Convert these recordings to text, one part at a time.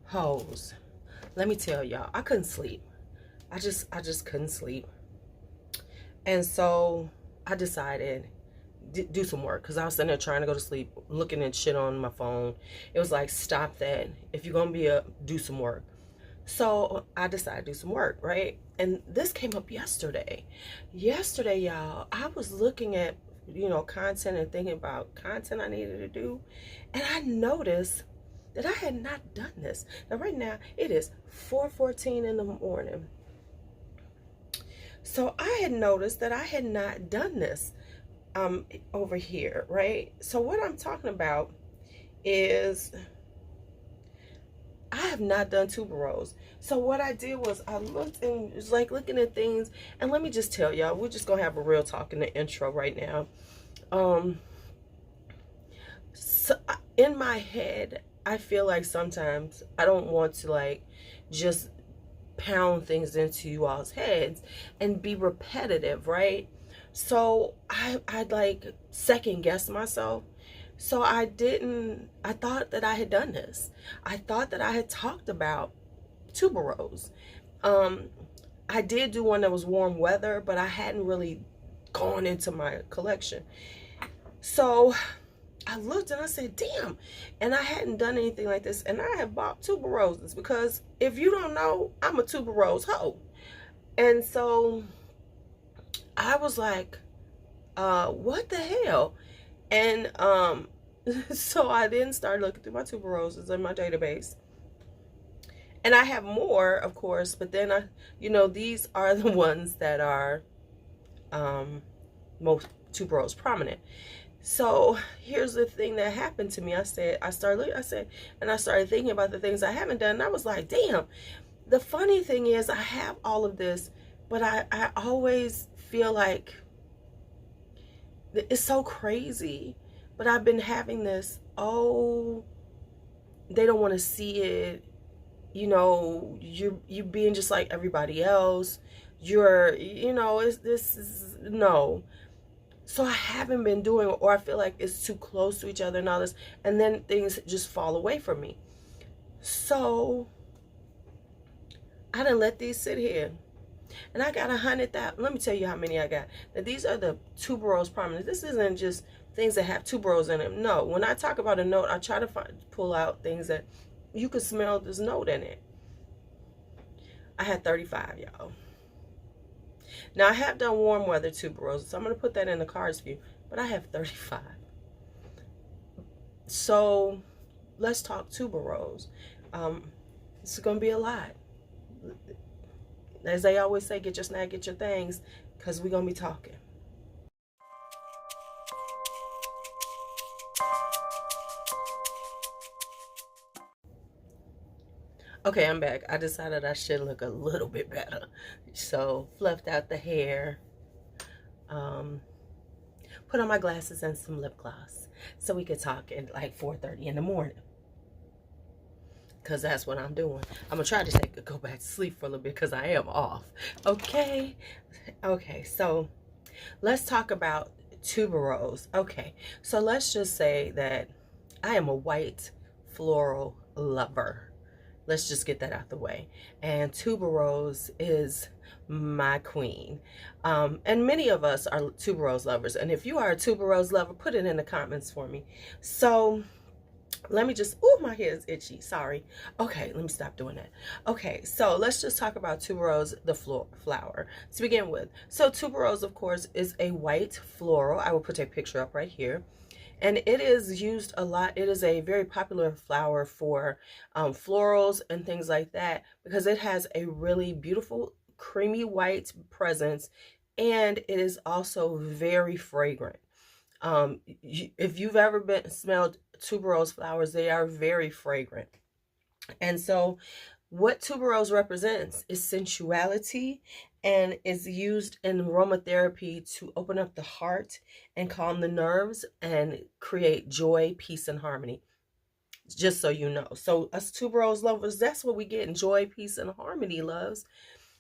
Hoes, let me tell y'all, I couldn't sleep. I just couldn't sleep. And so I decided do some work, because I was sitting there trying to go to sleep, looking at shit on my phone. It was like, stop that. If you're gonna be do some work. So I decided to do some work, right? And this came up yesterday. Yesterday, y'all, I was looking at, content and thinking about content I needed to do. And I noticed that I had not done this. Now, right now, it is 4:14 in the morning. So I had noticed that I had not done this over here, right? So what I'm talking about is I have not done tuberose. So what I did was I looked and was like looking at things, and let me just tell y'all, we're just gonna have a real talk in the intro right now. So in my head, I feel like sometimes I don't want to like just pound things into you all's heads and be repetitive, right? So I'd like second guess myself. So I thought that I had done this. I thought that I had talked about tuberose. I did do one that was warm weather, but I hadn't really gone into my collection. So I looked and I said, damn. And I hadn't done anything like this. And I have bought tuberoses, because if you don't know, I'm a tuberose hoe. And so I was like, what the hell? And so I then started looking through my tuberoses in my database. And I have more, of course, but then these are the ones that are most tuberose prominent. So here's the thing that happened to me. I started thinking about the things I haven't done. And I was like, damn, the funny thing is I have all of this, but I always feel like it's so crazy. But I've been having this, oh, they don't want to see it. You're being just like everybody else. This is no. So I haven't been doing, or I feel like it's too close to each other and all this, and then things just fall away from me. So I done let these sit here, and I got 100,000. Let me tell you how many I got. Now these are the tuberose prominent. This isn't just things that have tuberose in them. No, when I talk about a note, I try to pull out things that you could smell this note in it. I had 35, y'all. Now I have done warm weather tuberoses, so I'm going to put that in the cards for you, but I have 35. So let's talk tuberose. It's going to be a lot. As they always say, get your snack, get your things, because we're going to be talking. Okay, I'm back. I decided I should look a little bit better. So, fluffed out the hair. Put on my glasses and some lip gloss. So we could talk at like 4:30 in the morning. Because that's what I'm doing. I'm going to try to go back to sleep for a little bit, because I am off. Okay? Okay, so let's talk about tuberose. Okay, so let's just say that I am a white floral lover. Let's just get that out the way. And tuberose is my queen. And many of us are tuberose lovers. And if you are a tuberose lover, put it in the comments for me. So let me just, oh, my hair is itchy. Sorry. Okay, let me stop doing that. Okay, so let's just talk about tuberose, the flower, to begin with. So tuberose, of course, is a white floral. I will put a picture up right here. And it is used a lot. It is a very popular flower for florals and things like that, because it has a really beautiful creamy white presence, and it is also very fragrant. If you've ever smelled tuberose flowers, they are very fragrant. And so what tuberose represents is sensuality, and is used in aromatherapy to open up the heart and calm the nerves and create joy, peace, and harmony. Just so you know. So us tuberose lovers, that's what we get: joy, peace, and harmony, loves.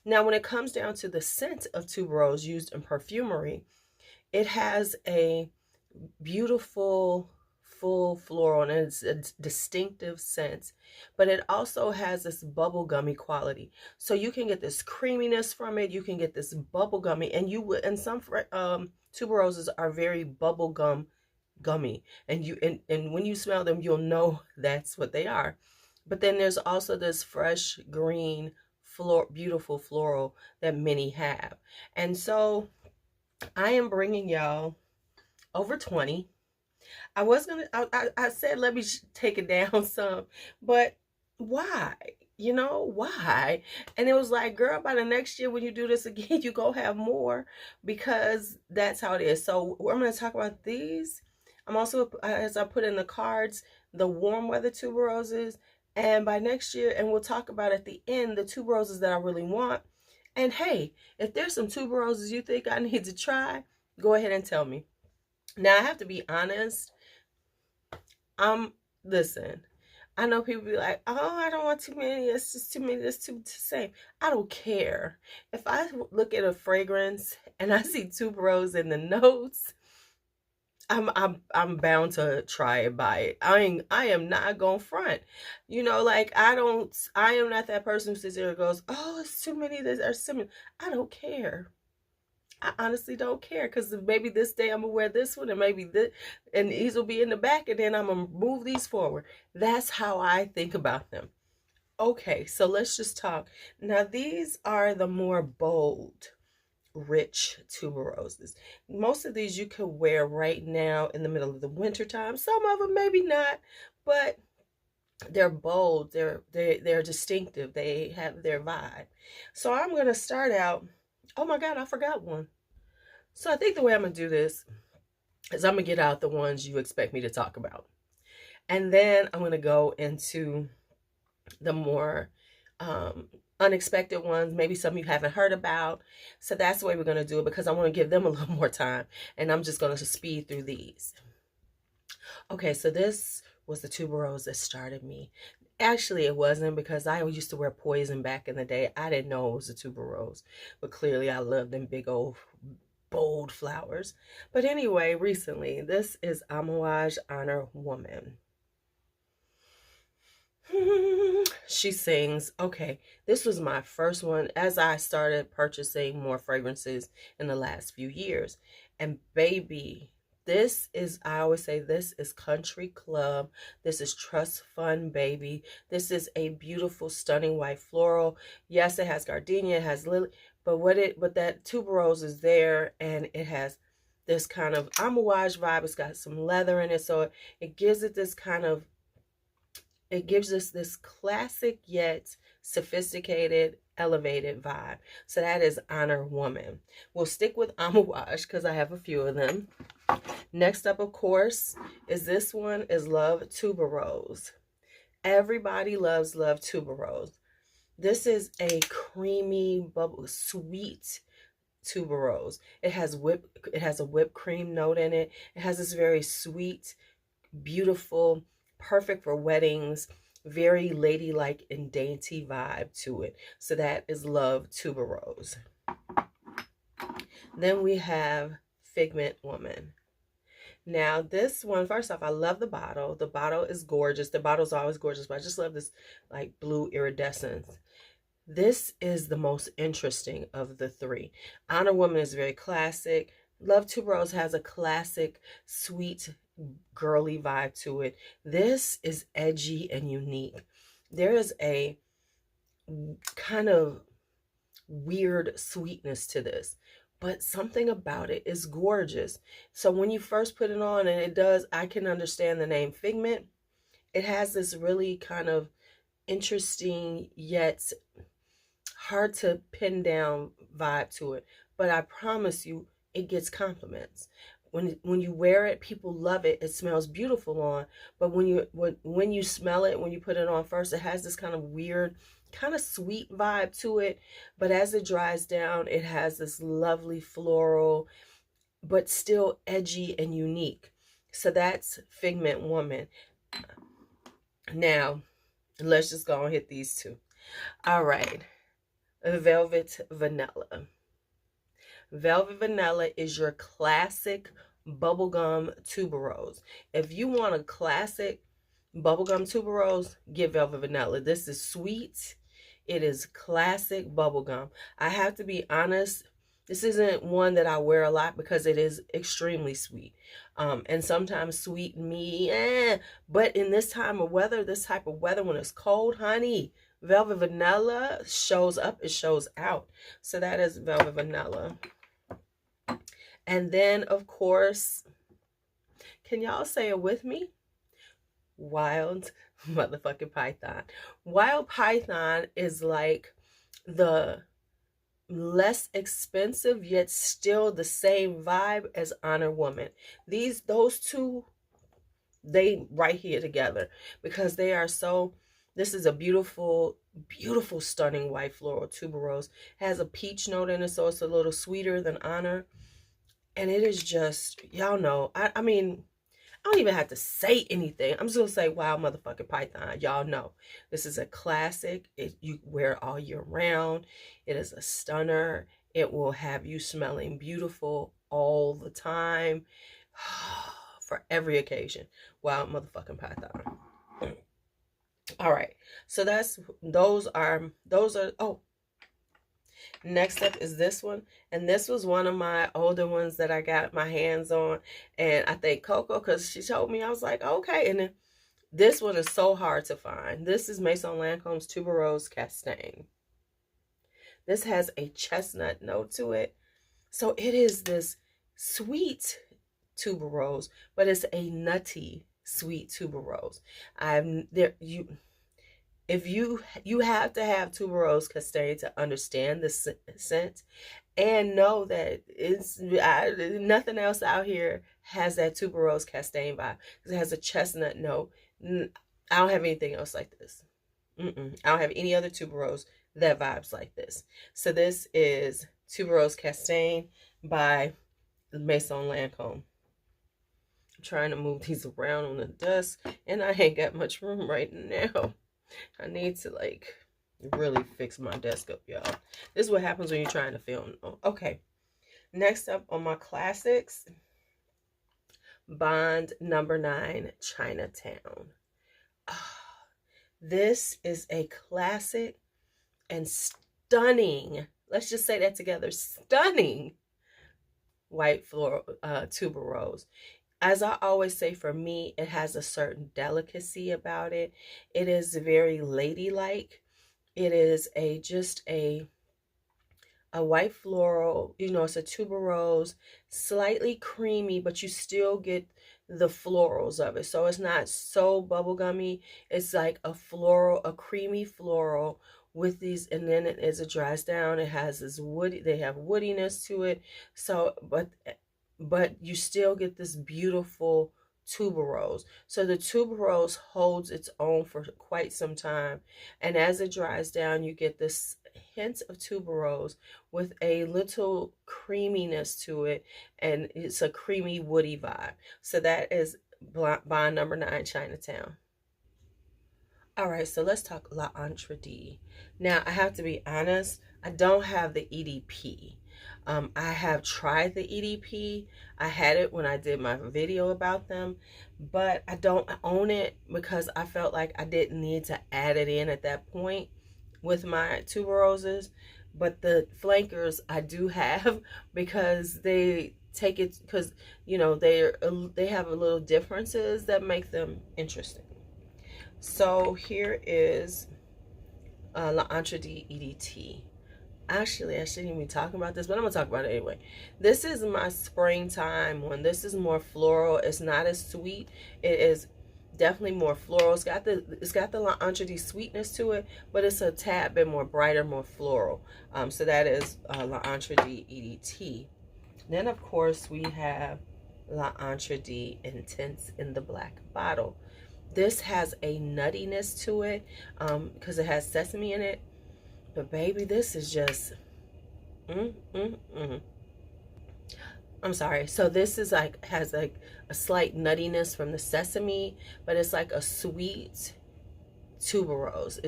Now, when it comes down to the scent of tuberose used in perfumery, it has a beautiful full floral and it's a distinctive scent, but it also has this bubblegummy quality. So you can get this creaminess from it. You can get this bubblegummy, and you would, and some tuberoses are very bubblegum gummy, and and when you smell them, you'll know that's what they are. But then there's also this fresh green beautiful floral that many have. And so I am bringing y'all over 20. I was gonna, I said, let me take it down some, but why? You know, why? And it was like, girl, by the next year when you do this again, you go have more, because that's how it is. So I'm going to talk about these. I'm also, as I put in the cards, the warm weather tuberoses. And by next year, and we'll talk about at the end, the tuberoses that I really want. And hey, if there's some tuberoses you think I need to try, go ahead and tell me. Now, I have to be honest. Listen, I know people be like, oh, I don't want too many. It's just too many. It's too same. I don't care. If I look at a fragrance and I see tuberose in the notes, I'm bound to try it, buy it. I am not gonna front. You know, like I am not that person who sits there and goes, oh, it's too many that are similar. I don't care. I honestly don't care, because maybe this day I'm gonna wear this one, and maybe this, and these will be in the back, and then I'm gonna move these forward. That's how I think about them. Okay, so let's just talk. Now, these are the more bold, rich tuberoses. Most of these you could wear right now in the middle of the winter time. Some of them maybe not, but they're bold. They're distinctive. They have their vibe. So I'm gonna start out. Oh my God, I forgot one. So I think the way I'm going to do this is I'm going to get out the ones you expect me to talk about. And then I'm going to go into the more unexpected ones, maybe some you haven't heard about. So that's the way we're going to do it, because I want to give them a little more time. And I'm just going to speed through these. Okay, so this was the tuberose that started me. Actually, it wasn't, because I used to wear poison back in the day. I didn't know it was a tuberose, but clearly I love them big old bold flowers. But anyway, recently, this is Amouage Honor Woman. She sings. Okay, this was my first one as I started purchasing more fragrances in the last few years. And baby, this is, I always say, this is country club. This is trust fund, baby. This is a beautiful, stunning white floral. Yes, it has gardenia, it has lily, but that tuberose is there, and it has this kind of amouage vibe. It's got some leather in it, so it gives it this kind of, it gives us this classic yet sophisticated, elevated vibe. So that is Honor Woman. We'll stick with amouage because I have a few of them. Next up, of course, is this one is Love Tuberose. Everybody loves Love Tuberose. This is a creamy, bubble, sweet tuberose. It has a whipped cream note in it. It has this very sweet, beautiful, perfect for weddings, very ladylike and dainty vibe to it. So that is Love Tuberose. Then we have Figment Woman. Now this one, first off, I love the bottle. The bottle is gorgeous. The bottle's always gorgeous, but I just love this like blue iridescence. This is the most interesting of the three. Honor Woman is very classic. Love Tuberose has a classic, sweet, girly vibe to it. This is edgy and unique. There is a kind of weird sweetness to this, but something about it is gorgeous. So when you first put it on, and it does, I can understand the name Figment. It has this really kind of interesting yet hard to pin down vibe to it, but I promise you it gets compliments. When you wear it, people love it. It smells beautiful on, but when you smell it, when you put it on first, it has this kind of weird, kind of sweet vibe to it, but as it dries down, it has this lovely floral, but still edgy and unique. So that's Figment Woman. Now, let's just go and hit these two. All right. Velvet Vanilla. Velvet Vanilla is your classic bubblegum tuberose. If you want a classic bubblegum tuberose, get velvet vanilla. This is sweet. It is classic bubblegum. I have to be honest, this isn't one that I wear a lot because it is extremely sweet. And sometimes sweet me, but in this time of weather, this type of weather when it's cold, honey, velvet vanilla shows up, it shows out. So that is velvet vanilla. And then, of course, can y'all say it with me? Wild motherfucking python. Wild python is like the less expensive yet still the same vibe as Honor Woman. Those two, they right here together because they are so. This is a beautiful, beautiful, stunning white floral tuberose. Has a peach note in it, so it's a little sweeter than Honor. And it is just, y'all know, I mean, I don't even have to say anything. I'm just going to say, wow, motherfucking python. Y'all know. This is a classic. You wear it all year round. It is a stunner. It will have you smelling beautiful all the time. For every occasion. Wow, motherfucking python. All right. So those are, oh. Next up is this one, and this was one of my older ones that I got my hands on, and I thank Coco because she told me. I was like, okay. And then this one is so hard to find. This is Maison Lancome's Tuberose Castaigne. This has a chestnut note to it, so it is this sweet tuberose, but it's a nutty sweet tuberose. If you have to have Tuberose Castaigne to understand the scent and know that it's nothing else out here has that Tuberose Castaigne vibe because it has a chestnut note. I don't have anything else like this. I don't have any other tuberose that vibes like this. So this is Tuberose Castaigne by Maison Lancome. I'm trying to move these around on the desk and I ain't got much room right now. I need to like really fix my desk up, y'all. This is what happens when you're trying to film. Okay. Next up on my classics, Bond No. 9 Chinatown. This is a classic and stunning, let's just say that together, stunning white floral tuberose. As I always say, for me, it has a certain delicacy about it. It is very ladylike. It is just a white floral, it's a tuberose, slightly creamy, but you still get the florals of it. So it's not so bubblegummy. It's like a creamy floral with these, and then as it dries down, it has this they have woodiness to it. So, but you still get this beautiful tuberose. So the tuberose holds its own for quite some time. And as it dries down, you get this hint of tuberose with a little creaminess to it. And it's a creamy, woody vibe. So that is Bond No. 9 Chinatown. All right, so let's talk L'Entrée. Now, I have to be honest, I don't have the EDP. I have tried the EDP. I had it when I did my video about them, but I don't own it because I felt like I didn't need to add it in at that point with my tuberoses. But the flankers I do have because they take it, because they have a little differences that make them interesting. So here is L'Entrée EDT. Actually, I shouldn't even be talking about this, but I'm going to talk about it anyway. This is my springtime one. This is more floral. It's not as sweet. It is definitely more floral. It's got the L'Entrée sweetness to it, but it's a tad bit more brighter, more floral. So that is L'Entrée EDT. Then, of course, we have L'Entrée Intense in the black bottle. This has a nuttiness to it because it has sesame in it. But baby, this is just, I'm sorry. So this is has a slight nuttiness from the sesame, but it's like a sweet tuberose.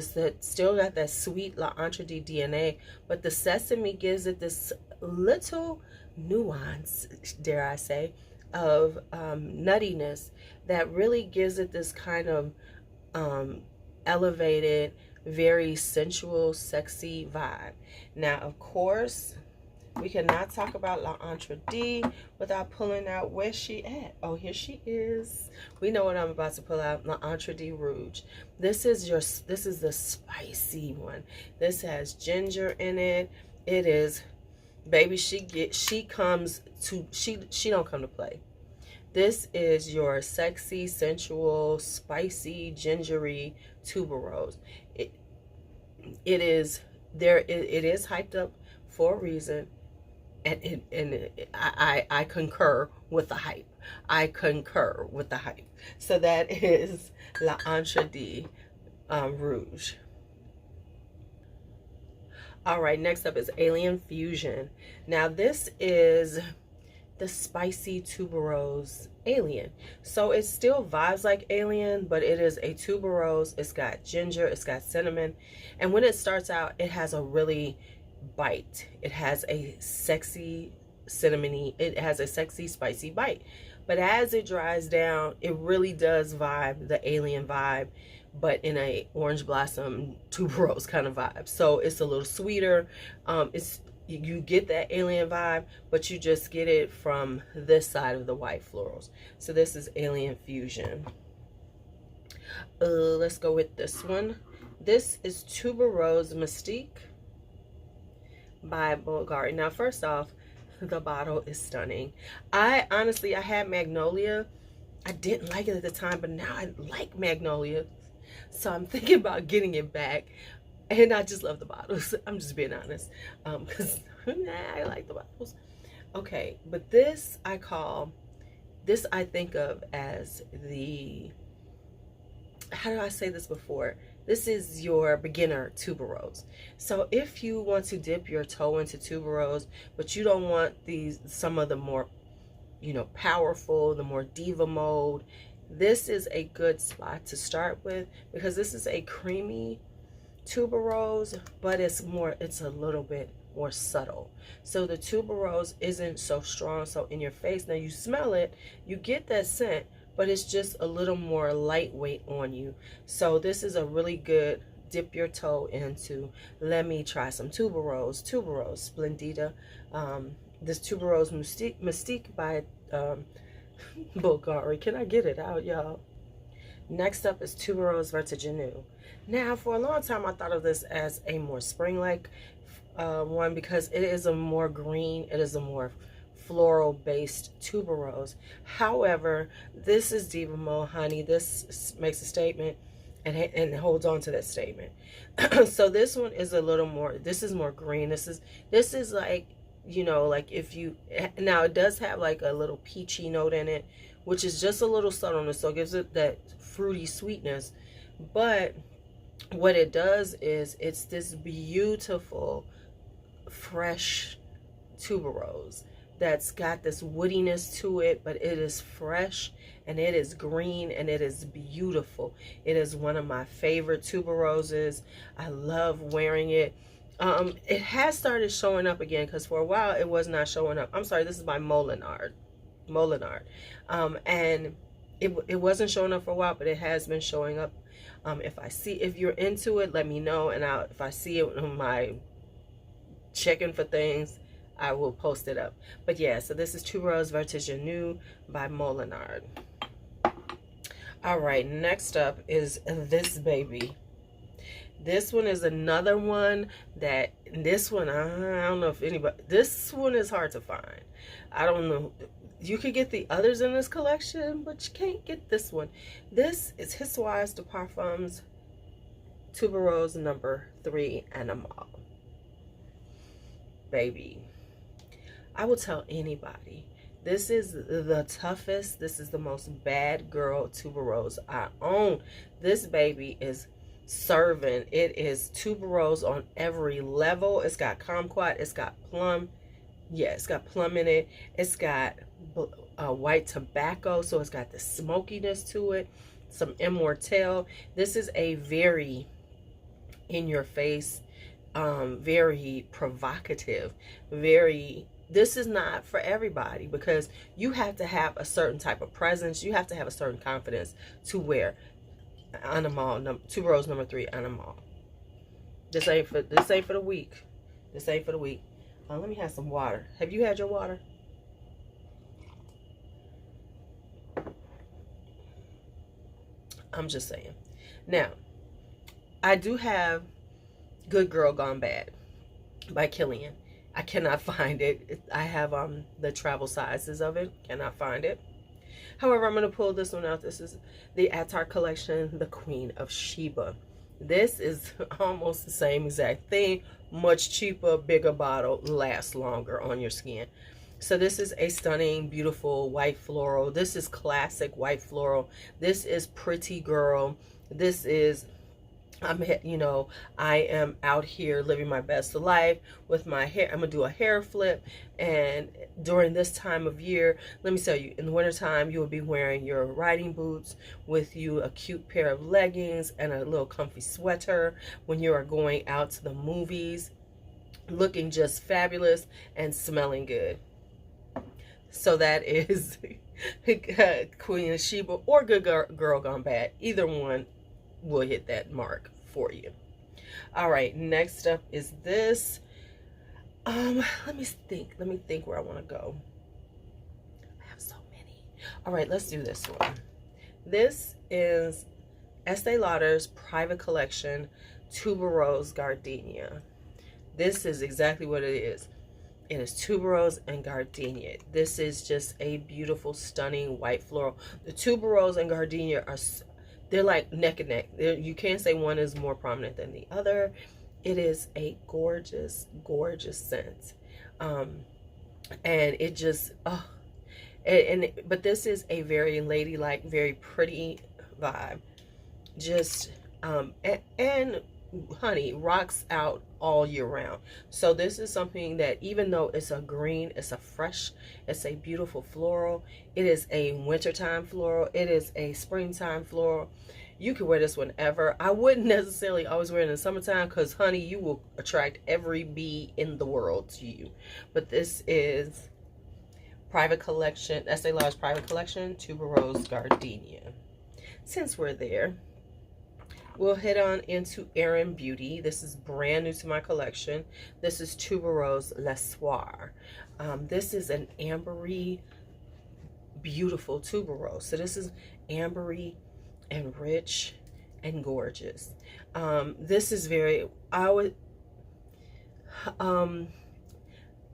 Still got that sweet L'Entrée DNA, but the sesame gives it this little nuance, dare I say, of nuttiness that really gives it this kind of elevated, very sensual, sexy vibe. Now, of course, we cannot talk about L'Entrée without pulling out, where's she at? Oh, here she is. We know what I'm about to pull out, L'Entrée Rouge. This is the spicy one. This has ginger in it. It is, baby, she don't come to play. This is your sexy, sensual, spicy, gingery tuberose. It is hyped up for a reason, and I concur with the hype. I concur with the hype. So that is L'Entrée Rouge. All right, next up is Alien Fusion. Now this is the spicy tuberose alien. So it still vibes like alien, but it is a tuberose. It's got ginger, it's got cinnamon, and when it starts out, it has a really bite. It has a sexy cinnamony, it has a sexy spicy bite. But as it dries down, it really does vibe the alien vibe, but in a orange blossom tuberose kind of vibe. So it's a little sweeter. You get that alien vibe, but you just get it from this side of the white florals. So this is Alien Fusion. Let's go with this one. This is Tuberose Mystique by Bulgari. Now, first off, the bottle is stunning. I had Magnolia. I didn't like it at the time, but now I like Magnolia. So I'm thinking about getting it back. And I just love the bottles. I'm just being honest. Because I like the bottles. Okay, but this I think of as the, how do I say this before? This is your beginner tuberose. So if you want to dip your toe into tuberose, but you don't want some of the more, powerful, the more diva mode, this is a good spot to start with, because this is a creamy tuberose, but it's a little bit more subtle. So the tuberose isn't so strong, so in your face. Now you smell it, you get that scent, but it's just a little more lightweight on you. So this is a really good dip your toe into. Let me try some tuberose Splendida. This Tuberose Mystique by Bulgari. Can I get it out, y'all? Next up is Tuberose Vertigineux. Now, for a long time, I thought of this as a more spring-like one, because it is a more green, it is a more floral-based tuberose. However, this is Diva Mode, honey. This makes a statement and holds on to that statement. So this one is a little more, this is more green. This is like, like if you, now it does have like a little peachy note in it, which is just a little subtleness, so it gives it that fruity sweetness. But what it does is it's this beautiful fresh tuberose that's got this woodiness to it, but it is fresh and it is green and it is beautiful. It is one of my favorite tuberoses. I love wearing it. It has started showing up again, because for a while it was not showing up. I'm sorry, this is by Molinard. And it wasn't showing up for a while, but it has been showing up. If you're into it, let me know, and if I see it in my checking for things, I will post it up. But yeah, so this is Tuberose Vertigineux by Molinard. All right, next up is this baby. This one is another one that, I don't know if anybody, this one is hard to find. I don't know. You could get the others in this collection, but you can't get this one. This is Histoire de Parfums Tuberose number 3 Animal. Baby, I will tell anybody, this is the toughest, this is the most bad girl tuberose I own. This baby is serving. It is tuberose on every level. It's got kumquat, it's got plum. Yeah, it's got plum in it. It's got white tobacco, so it's got the smokiness to it. Some immortelle. This is a very in your face, very provocative, very, this is not for everybody, because you have to have a certain type of presence, you have to have a certain confidence to wear animal tuberose number 3 animal. This ain't for the weak. This ain't for the weak. Let me have some water. Have you had your water? I'm just saying. Now, I do have Good Girl Gone Bad by Killian. I cannot find it. I have the travel sizes of it. Cannot find it. However, I'm going to pull this one out. This is the Attar collection, the Queen of Sheba. This is almost the same exact thing. Much cheaper, bigger bottle, lasts longer on your skin. So this is a stunning, beautiful white floral. This is classic white floral. This is Pretty Girl. This is, you know, I am out here living my best life with my hair. I'm gonna do a hair flip, and during this time of year, let me tell you, in the wintertime, you will be wearing your riding boots with you a cute pair of leggings and a little comfy sweater when you are going out to the movies, looking just fabulous and smelling good. So that is Queen of Sheba or Good Girl Gone Bad. Either one will hit that mark for you. All right, next up is this. Let me think where I want to go. I have so many. All right, let's do this one. This is Estee Lauder's private collection, Tuberose Gardenia. This is exactly what it is. It is tuberose and gardenia. This is just a beautiful, stunning white floral. The tuberose and gardenia are, they're like neck and neck. You can't say one is more prominent than the other. It is a gorgeous, gorgeous scent. And it just, but this is a very ladylike, very pretty vibe. Just, and honey, rocks out all year round. So this is something that, even though it's a green, it's a fresh, it's a beautiful floral, it is a wintertime floral, it is a springtime floral. You can wear this whenever. I wouldn't necessarily always wear it in the summertime, because honey, you will attract every bee in the world to you. But this is private collection, Estee Lauder's private collection, Tuberose Gardenia. Since we're there, we'll head on into Erin Beauty. This is brand new to my collection. This is Tuberose Le Soir. This is an ambery, beautiful tuberose. So this is ambery and rich and gorgeous. This is very,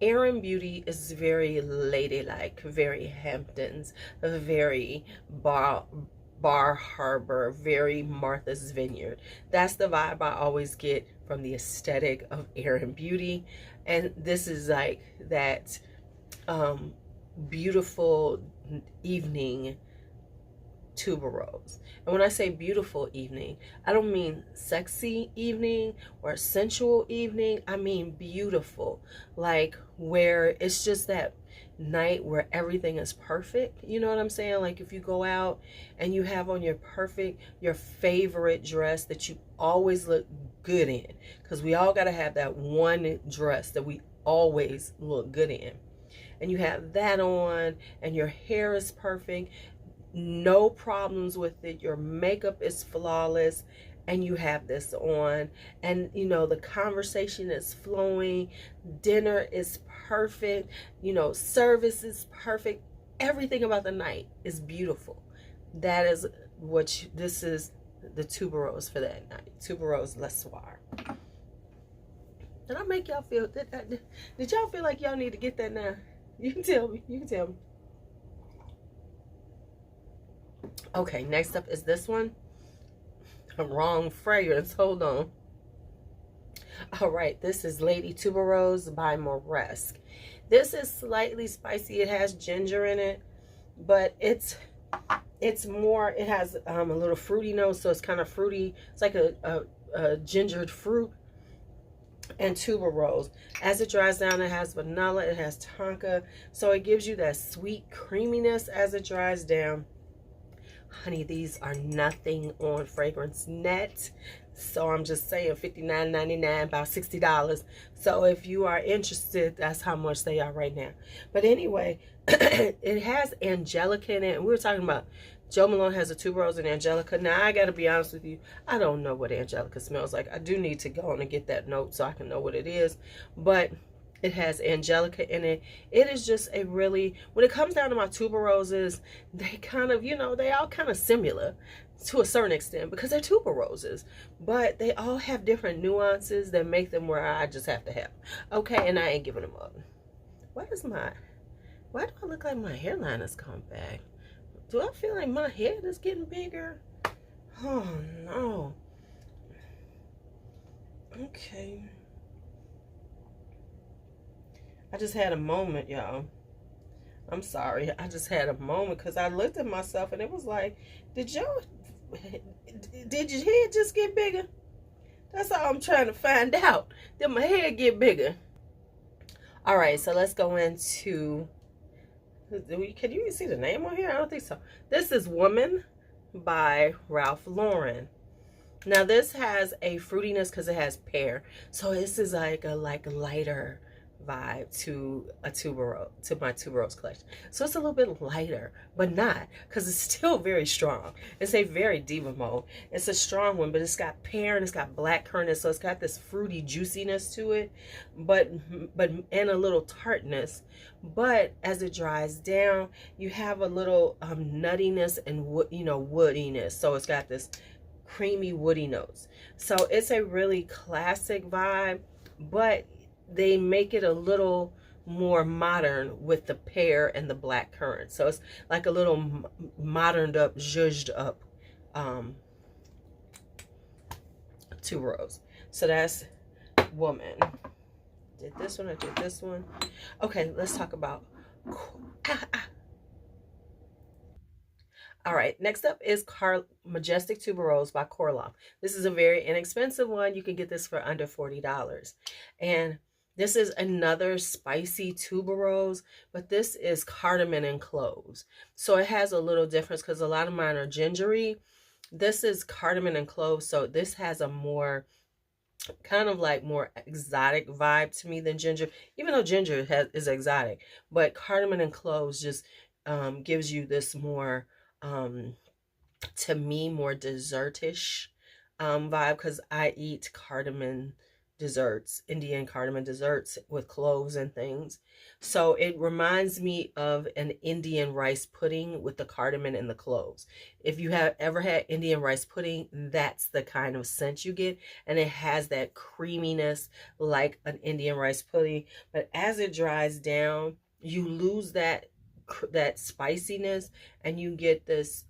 Erin Beauty is very ladylike, very Hamptons, very Bar Harbor, very Martha's Vineyard. That's the vibe I always get from the aesthetic of Erin Beauty. And this is like that beautiful evening tuberose. And when I say beautiful evening, I don't mean sexy evening or sensual evening. I mean beautiful, like where it's just that night where everything is perfect. You know what I'm saying? Like if you go out and you have on your favorite dress that you always look good in, because we all got to have that one dress that we always look good in, and you have that on and your hair is perfect, no problems with it, your makeup is flawless, and you have this on, and you know the conversation is flowing, dinner is perfect, you know, service is perfect, everything about the night is beautiful. That is what this is, the tuberose for that night, Tuberose Le Soir. Did I make y'all feel did y'all feel like y'all need to get that now? You can tell me. You can tell me. Okay, next up is this one. Wrong fragrance. Hold on. All right, this is Lady Tuberose by Moresque. This is slightly spicy. It has ginger in it, but it's more, it has a little fruity note, so it's kind of fruity. It's like a gingered fruit and tuberose. As it dries down, it has vanilla, it has tonka, so it gives you that sweet creaminess as it dries down. Honey, these are nothing on fragrance net. So I'm just saying $59.99, about $60. So if you are interested, that's how much they are right now. But anyway, it has Angelica in it. And we were talking about Joe Malone has a tuberose and Angelica. Now, I got to be honest with you. I don't know what Angelica smells like. I do need to go on and get that note so I can know what it is. But it has Angelica in it. It is just a really, when it comes down to my tuberoses, they kind of, you know, they all kind of similar to a certain extent because they're tuberoses. But they all have different nuances that make them where I just have to have. Okay, and I ain't giving them up. Why do I look like my hairline has come back? Do I feel like my head is getting bigger? Oh, no. Okay. I just had a moment, y'all. I'm sorry. I just had a moment because I looked at myself and it was like, did your head just get bigger? That's all I'm trying to find out. Did my head get bigger? All right, so let's go into, can you even see the name on here? I don't think so. This is Woman by Ralph Lauren. Now this has a fruitiness because it has pear. So this is like a lighter vibe to my tuberose collection. So it's a little bit lighter, but not, because it's still very strong. It's a very diva mode. It's a strong one, but it's got pear and it's got black currant, so it's got this fruity juiciness to it, but and a little tartness. But as it dries down, you have a little nuttiness and woodiness. So it's got this creamy woody notes. So it's a really classic vibe, but they make it a little more modern with the pear and the black currant. So it's like a little moderned up, zhuzhed up tuberose. So that's Woman. Did this one, I did this one. Okay, let's talk about All right, next up is Majestic Tuberose by Corloff. This is a very inexpensive one. You can get this for under $40. And this is another spicy tuberose, but this is cardamom and cloves. So it has a little difference because a lot of mine are gingery. This is cardamom and cloves, so this has a more kind of like more exotic vibe to me than ginger, even though ginger is exotic. But cardamom and cloves just gives you this more, to me, more dessertish vibe, because I eat cardamom desserts, Indian cardamom desserts with cloves and things. So it reminds me of an Indian rice pudding with the cardamom and the cloves. If you have ever had Indian rice pudding, that's the kind of scent you get, and it has that creaminess like an Indian rice pudding. But as it dries down, you lose that spiciness, and you get this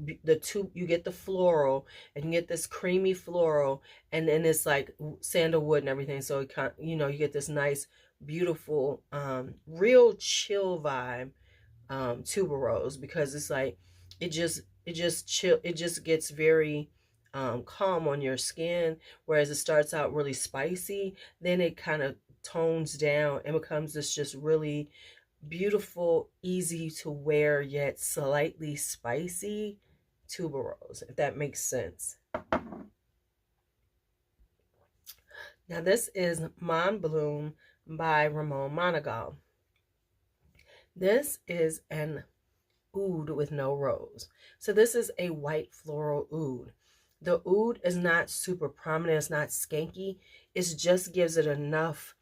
you get the floral, and you get this creamy floral, and then it's like sandalwood and everything. So it kind, you get this nice, beautiful, real chill vibe tuberose, because it's like it just gets very calm on your skin, whereas it starts out really spicy, then it kind of tones down and becomes this just really beautiful, easy to wear, yet slightly spicy tuberose, if that makes sense. Now this is Mon Bloom by Ramon Monagal. This is an oud with no rose. So this is a white floral oud. The oud is not super prominent, it's not skanky. It just gives it enough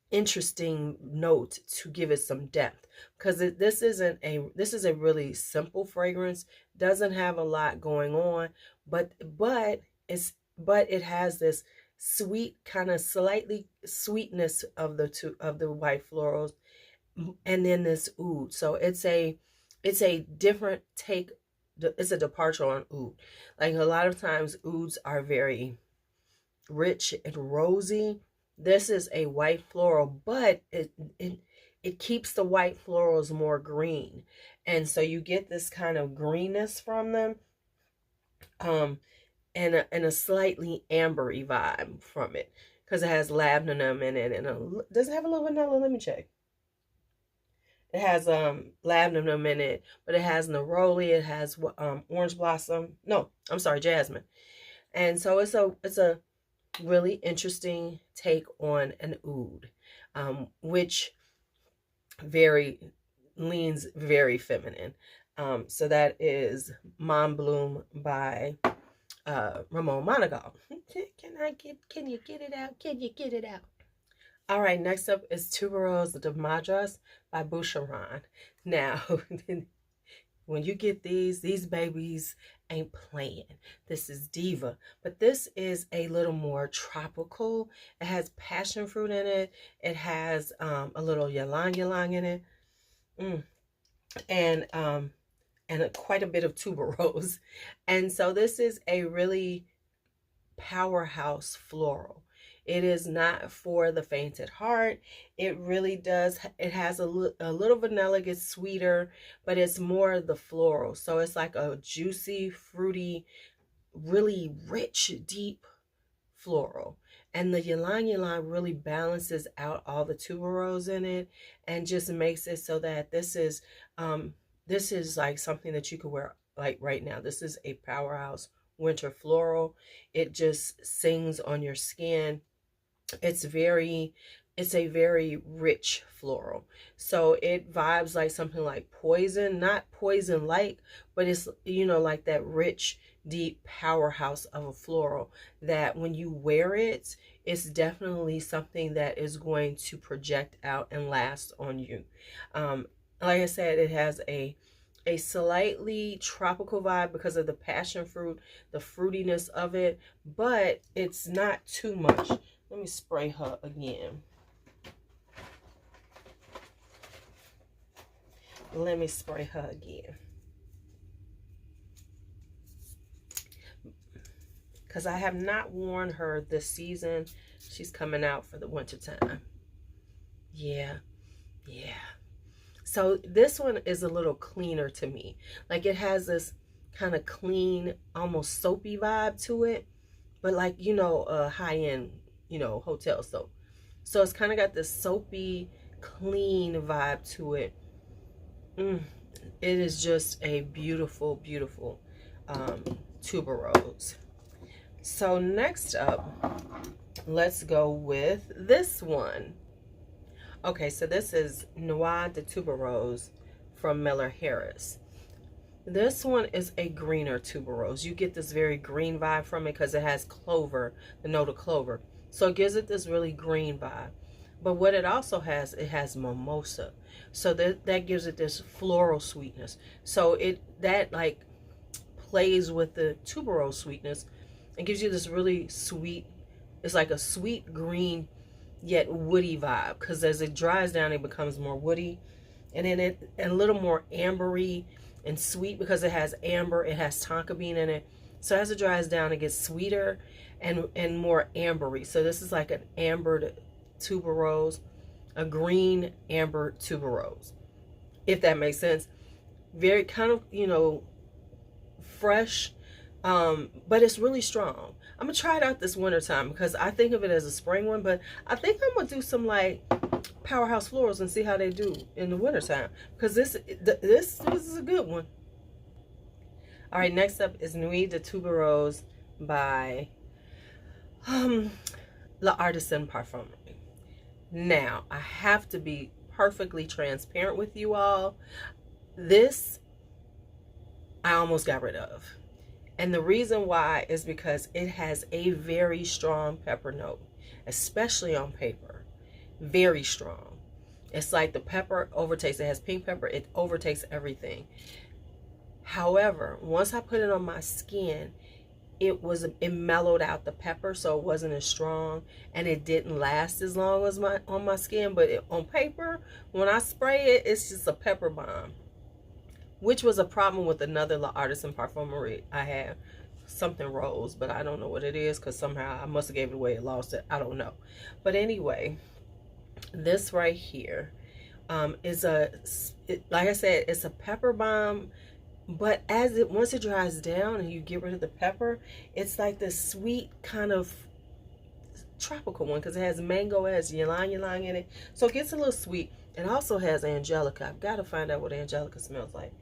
interesting note to give it some depth, because this is a really simple fragrance, doesn't have a lot going on, but it has this sweet, kind of slightly sweetness of the white florals, and then this oud. So it's a different take. It's a departure on oud. Like a lot of times ouds are very rich and rosy. This is a white floral, but it keeps the white florals more green, and so you get this kind of greenness from them, and a slightly ambery vibe from it, because it has labdanum in it, and does it have a little vanilla? Let me check. It has labdanum in it, but it has neroli, it has orange blossom. No, I'm sorry, jasmine. And so it's a really interesting take on an oud, which very leans very feminine. So that is Mom Bloom by Ramon Monagal. Can you get it out? Can you get it out? All right, next up is Tuberose de Madras by Boucheron. Now, when you get these babies ain't playing. This is Diva, but this is a little more tropical. It has passion fruit in it. It has a little ylang ylang in it, and quite a bit of tuberose. And so this is a really powerhouse floral. It is not for the faint at heart. It really does. It has a little vanilla, gets sweeter, but it's more the floral. So it's like a juicy, fruity, really rich, deep floral. And the ylang ylang really balances out all the tuberose in it and just makes it so that this is like something that you could wear like right now. This is a powerhouse winter floral. It just sings on your skin. It's a very rich floral. So it vibes like something like poison, not poison like, but it's, you know, like that rich, deep powerhouse of a floral that when you wear it, it's definitely something that is going to project out and last on you. Like I said, it has a slightly tropical vibe because of the passion fruit, the fruitiness of it, but it's not too much. Let me spray her again. Let me spray her again. Because I have not worn her this season. She's coming out for the winter time. Yeah. So this one is a little cleaner to me. Like it has this kind of clean, almost soapy vibe to it. But like, you know, high-end, you know, hotel soap. So it's kind of got this soapy, clean vibe to it. It is just a beautiful, beautiful tuberose. So next up, let's go with this one. Okay, so this is Noix de Tuberose from Miller Harris. This one is a greener tuberose. You get this very green vibe from it because it has clover, the note of clover. So it gives it this really green vibe. But what it also has, it has mimosa. So that gives it this floral sweetness. So that like plays with the tuberose sweetness and gives you this really sweet, it's like a sweet green yet woody vibe. Because as it dries down, it becomes more woody. And then a little more ambery and sweet because it has amber, it has tonka bean in it. So as it dries down, it gets sweeter and more ambery. So this is like an ambered tuberose, a green amber tuberose, if that makes sense. Very kind of, you know, fresh, but it's really strong. I'm gonna try it out this winter time because I think of it as a spring one, but I think I'm gonna do some like powerhouse florals and see how they do in the winter time because this is a good one. All right, next up is Nuit de Tuberose by L'Artisan Parfumerie. Now, I have to be perfectly transparent with you all. This, I almost got rid of. And the reason why is because it has a very strong pepper note, especially on paper. Very strong. It's like the pepper overtakes. It has pink pepper. It overtakes everything. However, once I put it on my skin, it mellowed out the pepper, so it wasn't as strong, and it didn't last as long as on my skin. But on paper, when I spray it, it's just a pepper bomb, which was a problem with another L'Artisan Parfumerie I had. Something rose, but I don't know what it is because somehow I must have gave it away and lost it. I don't know. But anyway, this right here is like I said, it's a pepper bomb. But once it dries down and you get rid of the pepper, it's like this sweet kind of tropical one because it has mango, it has ylang ylang in it. So it gets a little sweet. It also has angelica. I've got to find out what angelica smells like.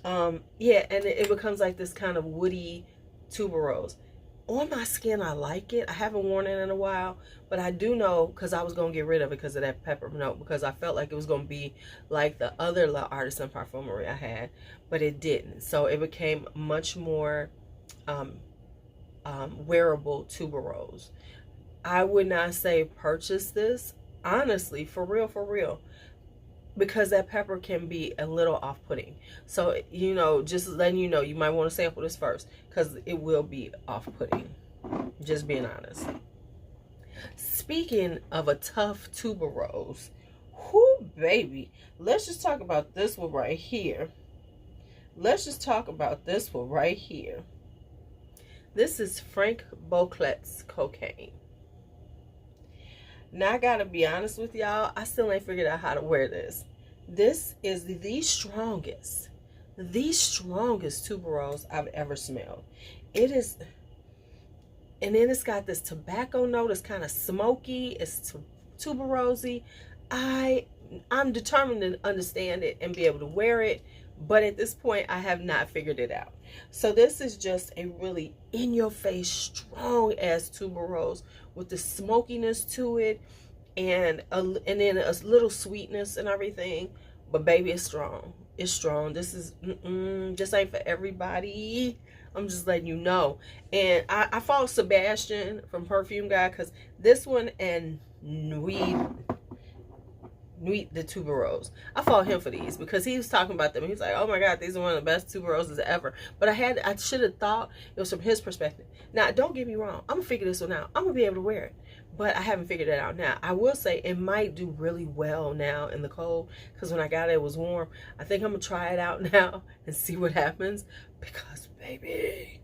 Yeah, and it becomes like this kind of woody tuberose. On my skin, I like it. I haven't worn it in a while, but I do know because I was going to get rid of it because of that pepper note, because I felt like it was going to be like the other La Artisan Parfumerie I had, but it didn't. So it became much more wearable tuberose. I would not say purchase this, honestly, for real, because that pepper can be a little off-putting. So, you know, just letting you know, you might want to sample this first because it will be off-putting. Just being honest. Speaking of a tough tuberose, whoo, baby, let's just talk about this one right here. Let's just talk about this one right here. This is Frank Boclet's Cocaine. Now, I gotta be honest with y'all, I still ain't figured out how to wear this. This is the strongest tuberose I've ever smelled. It is, and then it's got this tobacco note. It's kind of smoky. It's tuberosey. I'm determined to understand it and be able to wear it, but at this point, I have not figured it out. So this is just a really in-your-face, strong-ass tuberose with the smokiness to it, and then a little sweetness and everything. But baby, it's strong. It's strong. This is just ain't for everybody. I'm just letting you know. And I follow Sebastian from Perfume Guy because this one and the tuberose, I follow him for these because he was talking about them. He was like, oh my god, these are one of the best tuberoses ever. But I should have thought it was from his perspective. Now, don't get me wrong, I'm gonna figure this one out. I'm gonna be able to wear it, but I haven't figured it out now. I will say it might do really well now in the cold because when I got it, it was warm. I think I'm gonna try it out now and see what happens because baby,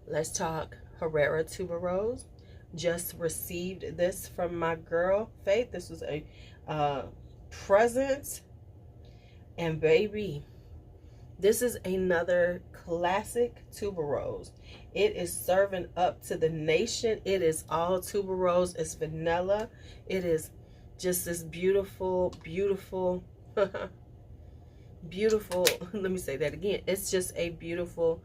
let's talk Herrera Tuberose. Just received this from my girl Faith. This was a present, and baby, this is another classic tuberose. It is serving up to the nation. It is all tuberose. It's vanilla. It is just this beautiful beautiful, let me say that again, it's just a beautiful,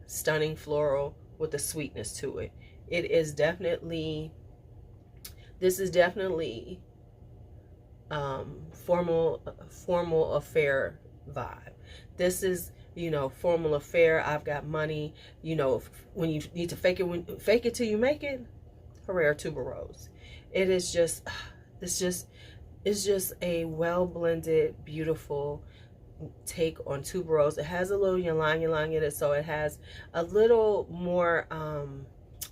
stunning floral with a sweetness to it. It is definitely, this is definitely formal affair vibe. This is, you know, formal affair, I've got money, you know, when you need to fake it till you make it, Herrera Tuberose. It is just, it's just a well blended, beautiful take on tuberose. It has a little ylang ylang in it, so it has a little more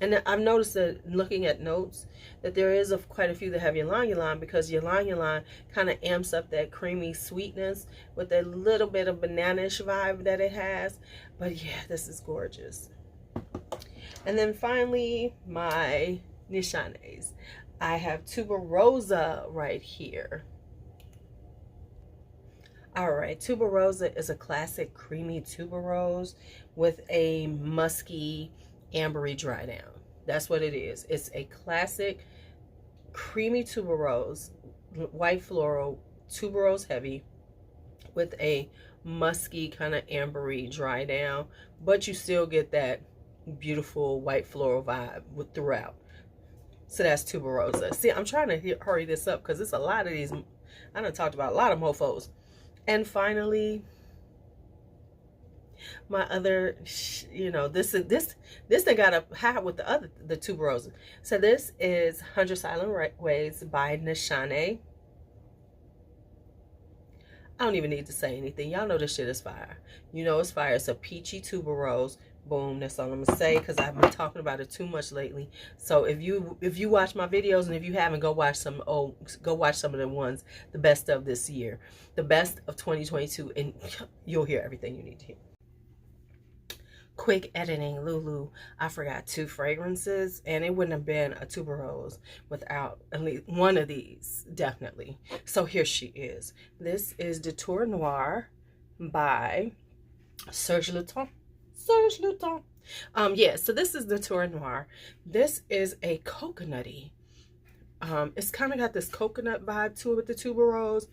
and I've noticed that looking at notes that there is quite a few that have ylang ylang, because ylang ylang kind of amps up that creamy sweetness with a little bit of banana-ish vibe that it has. But yeah, this is gorgeous. And then finally, my Nishanes. I have Tuberose right here. Alright, Tuberose is a classic creamy tuberose with a musky, ambery dry down. That's what it is. It's a classic creamy tuberose, white floral, tuberose heavy, with a musky kind of ambery dry down, but you still get that beautiful white floral vibe throughout. So that's Tuberose. See, I'm trying to hurry this up because it's a lot of these. I done talked about a lot of mofos. And finally, my other, you know, this thing got up high with the Tuberose. So this is 100 Silent Ways by Nishane. I don't even need to say anything. Y'all know this shit is fire. You know it's fire. It's a peachy tuberose. Boom. That's all I'm gonna say because I've been talking about it too much lately. So if you watch my videos, and if you haven't, go watch some of the ones, the best of this year, the best of 2022, and you'll hear everything you need to hear. Quick editing, Lulu. I forgot 2 fragrances, and it wouldn't have been a tuberose without at least one of these, definitely. So here she is. This is Detour Noir by Serge Lutens. Serge Lutens. Yeah, so this is the Tour Noir. This is a coconutty. It's kind of got this coconut vibe to it with the tuberose.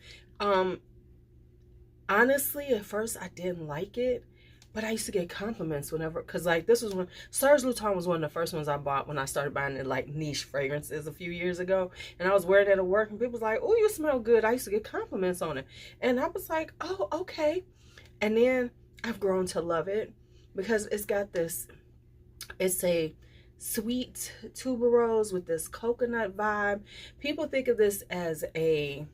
Honestly, at first I didn't like it, but I used to get compliments whenever, because like this was when Serge Lutens was one of the first ones I bought when I started buying the like niche fragrances a few years ago, and I was wearing it at work and people was like, oh, you smell good. I used to get compliments on it, and I was like, oh, okay. And then I've grown to love it because it's got this, it's a sweet tuberose with this coconut vibe. People think of this as a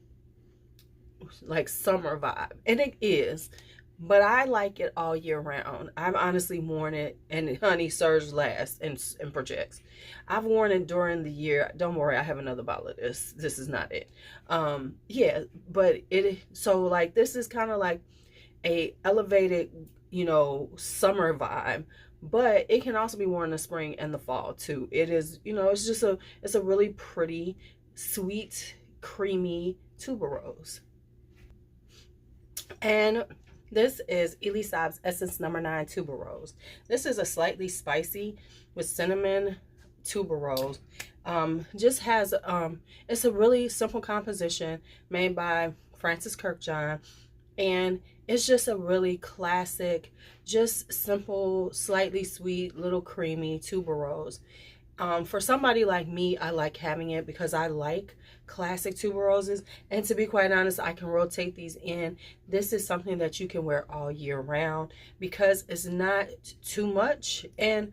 like summer vibe, and it is, but I like it all year round. I've honestly worn it, and honey, Serge lasts and projects. I've worn it during the year. Don't worry, I have another bottle of this. This is not it. Yeah, but it, so like this is kind of like a elevated, you know, summer vibe, but it can also be worn in the spring and the fall too. It is, you know, it's just a, it's a really pretty, sweet, creamy tuberose. And this is Elisab's Essence Number 9 Tuberose. This is a slightly spicy with cinnamon tuberose. Just has, it's a really simple composition made by Francis Kirkjohn. And it's just a really classic, just simple, slightly sweet, little creamy tuberose. For somebody like me, I like having it because I like classic tuberoses, and to be quite honest, I can rotate these in. This is something that you can wear all year round because it's not too much and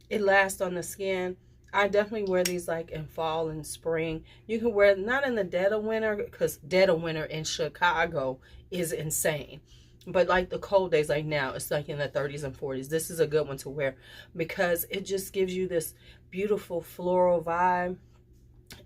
it lasts on the skin. I definitely wear these like in fall and spring. You can wear not in the dead of winter, because dead of winter in Chicago is insane. But like the cold days like now, it's like in the 30s and 40s. This is a good one to wear because it just gives you this beautiful floral vibe.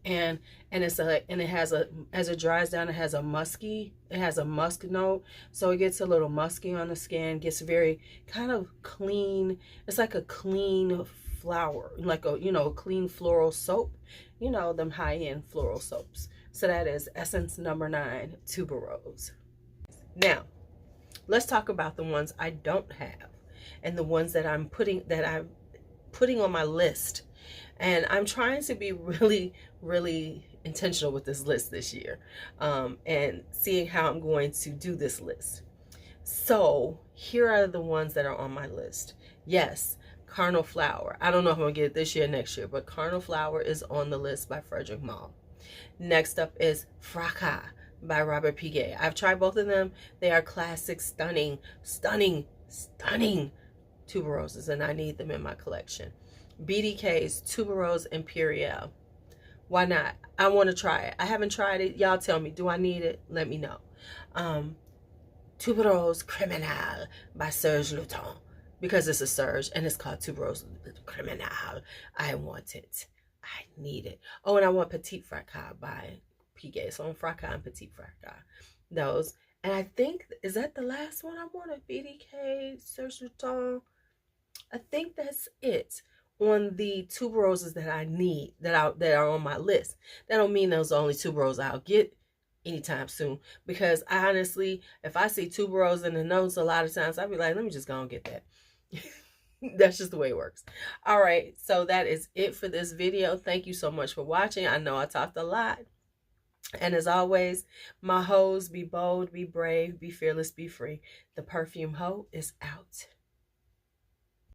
And it's a, and it has a, as it dries down, it has a musky, it has a musk note. So it gets a little musky on the skin, gets very kind of clean. It's like a clean flower, like a, you know, a clean floral soap, you know, them high-end floral soaps. So that is Essence Number 9 Tuberose. Now let's talk about the ones I don't have and the ones that I'm putting on my list. And I'm trying to be really intentional with this list this year, and seeing how I'm going to do this list. So here are the ones that are on my list. Yes, Carnal Flower. I don't know if I'm gonna get it this year or next year, but Carnal Flower is on the list by Frederic Malle. Next up is Fracas by Robert Piguet. I've tried both of them. They are classic, stunning tuberoses, and I need them in my collection. BDK's Tuberose Imperial. Why not? I want to try it. I haven't tried it. Y'all tell me, do I need it? Let me know. Tuberose Criminal by Serge Lutens, because it's a Serge and it's called Tuberose Criminal. I want it. I need it. Oh, and I want Petit Fracas by Piguet. So I'm Fracas and Petit Fracas. Those. And I think, is that the last one I wanted? BDK, Serge Lutens. I think that's it on the tuberoses that I need, that are on my list. That don't mean those are the only tuberoses I'll get anytime soon, because I honestly, if I see tuberose in the notes, a lot of times I'll be like, let me just go and get that. That's just the way it works. All right, so that is it for this video. Thank you so much for watching. I know I talked a lot, and as always, my hoes, be bold, be brave, be fearless, be free. The Perfume Hoe is out.